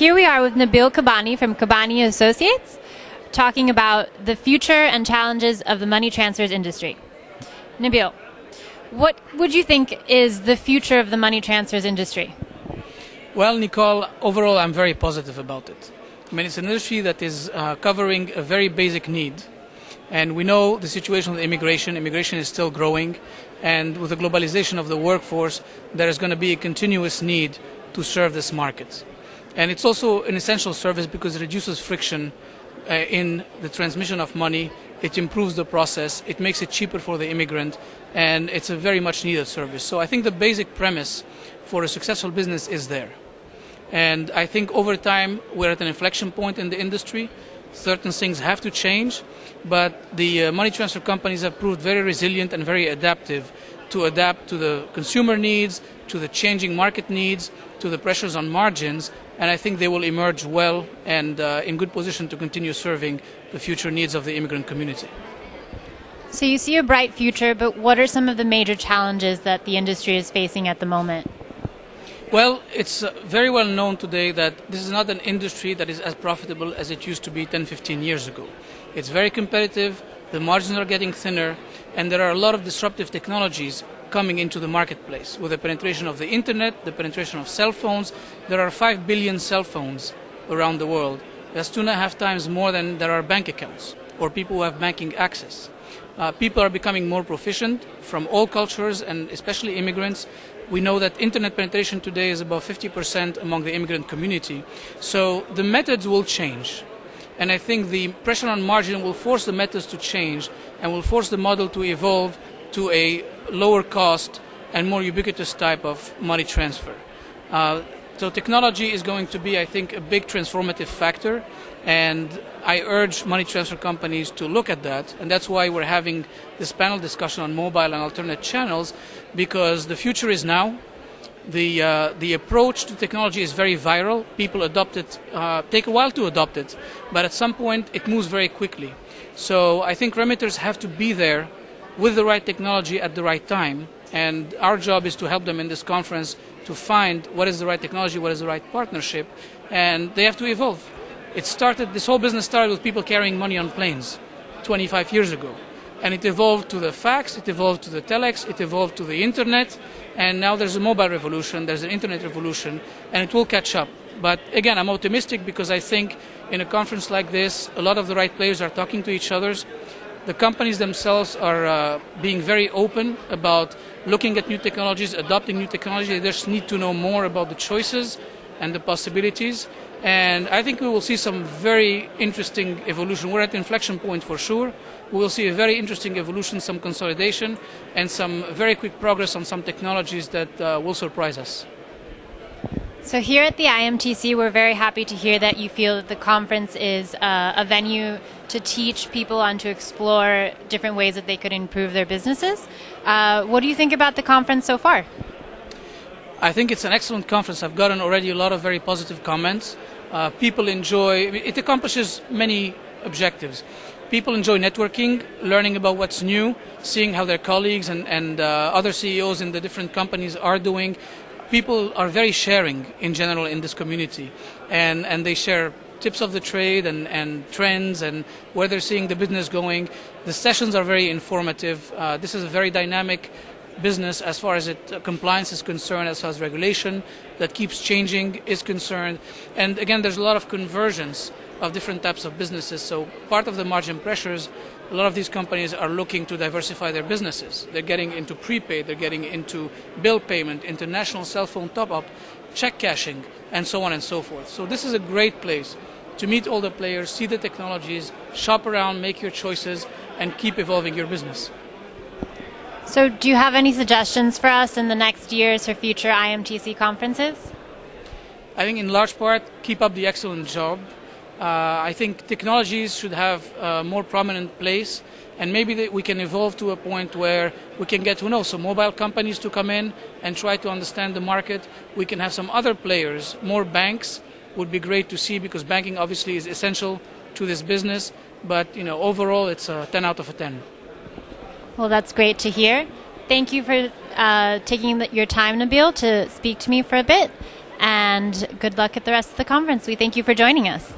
Here we are with Nabil Kabbani from Kabbani Associates, talking about the future and challenges of the money transfers industry. Nabil, what would you think is the future of the money transfers industry? Well, Nicole, overall I'm very positive about it. I mean, it's an industry that is covering a very basic need. And we know the situation with immigration. Immigration is still growing. And with the globalization of the workforce, there is going to be a continuous need to serve this market. And it's also an essential service because it reduces friction in the transmission of money. It improves the process. It makes it cheaper for the immigrant. And it's a very much needed service. So I think the basic premise for a successful business is there. And I think over time we're at an inflection point in the industry. Certain things have to change, but the money transfer companies have proved very resilient and very adaptive to adapt to the consumer needs, to the changing market needs, to the pressures on margins, and I think they will emerge well and in good position to continue serving the future needs of the immigrant community. So you see a bright future, but what are some of the major challenges that the industry is facing at the moment? Well, it's very well known today that this is not an industry that is as profitable as it used to be 10, 15 years ago. It's very competitive, the margins are getting thinner, and there are a lot of disruptive technologies coming into the marketplace. With the penetration of the internet, the penetration of cell phones, there are 5 billion cell phones around the world. That's 2.5 times more than there are bank accounts or people who have banking access. People are becoming more proficient from all cultures and especially immigrants. We know that internet penetration today is about 50% among the immigrant community. So the methods will change. And I think the pressure on margin will force the methods to change and will force the model to evolve to a lower cost and more ubiquitous type of money transfer. So technology is going to be, I think, a big transformative factor. And I urge money transfer companies to look at that. And that's why we're having this panel discussion on mobile and alternate channels, because the future is now. The approach to technology is very viral. People adopt it, take a while to adopt it, but at some point it moves very quickly. So I think remitters have to be there with the right technology at the right time. And our job is to help them in this conference to find what is the right technology, what is the right partnership, and they have to evolve. This whole business started with people carrying money on planes 25 years ago. And it evolved to the fax, it evolved to the telex, it evolved to the internet, and now there's a mobile revolution, there's an internet revolution, and it will catch up. But again, I'm optimistic because I think in a conference like this, a lot of the right players are talking to each other. The companies themselves are being very open about looking at new technologies, adopting new technology. They just need to know more about the choices and the possibilities. And I think we will see some very interesting evolution. We're at the inflection point for sure. We will see a very interesting evolution, some consolidation, and some very quick progress on some technologies that will surprise us. So here at the IMTC, we're very happy to hear that you feel that the conference is a venue to teach people and to explore different ways that they could improve their businesses. What do you think about the conference so far? I think it's an excellent conference. I've gotten already a lot of very positive comments. People enjoy, it accomplishes many objectives. People enjoy networking, learning about what's new, seeing how their colleagues and other CEOs in the different companies are doing. People are very sharing in general in this community, and they share tips of the trade and trends and where they're seeing the business going. The sessions are very informative. This is a very dynamic business as far as compliance is concerned, as far as regulation that keeps changing is concerned. And again, there's a lot of convergence of different types of businesses. So part of the margin pressures, a lot of these companies are looking to diversify their businesses. They're getting into prepaid, they're getting into bill payment, international cell phone top-up, check cashing, and so on and so forth. So this is a great place to meet all the players, see the technologies, shop around, make your choices, and keep evolving your business. So do you have any suggestions for us in the next years for future IMTC conferences? I think in large part, keep up the excellent job. I think technologies should have a more prominent place, and maybe we can evolve to a point where we can get, some mobile companies to come in and try to understand the market. We can have some other players, more banks would be great to see, because banking obviously is essential to this business, but overall it's a 10 out of a 10. Well, that's great to hear. Thank you for taking your time, Nabil, to speak to me for a bit. and good luck at the rest of the conference. We thank you for joining us.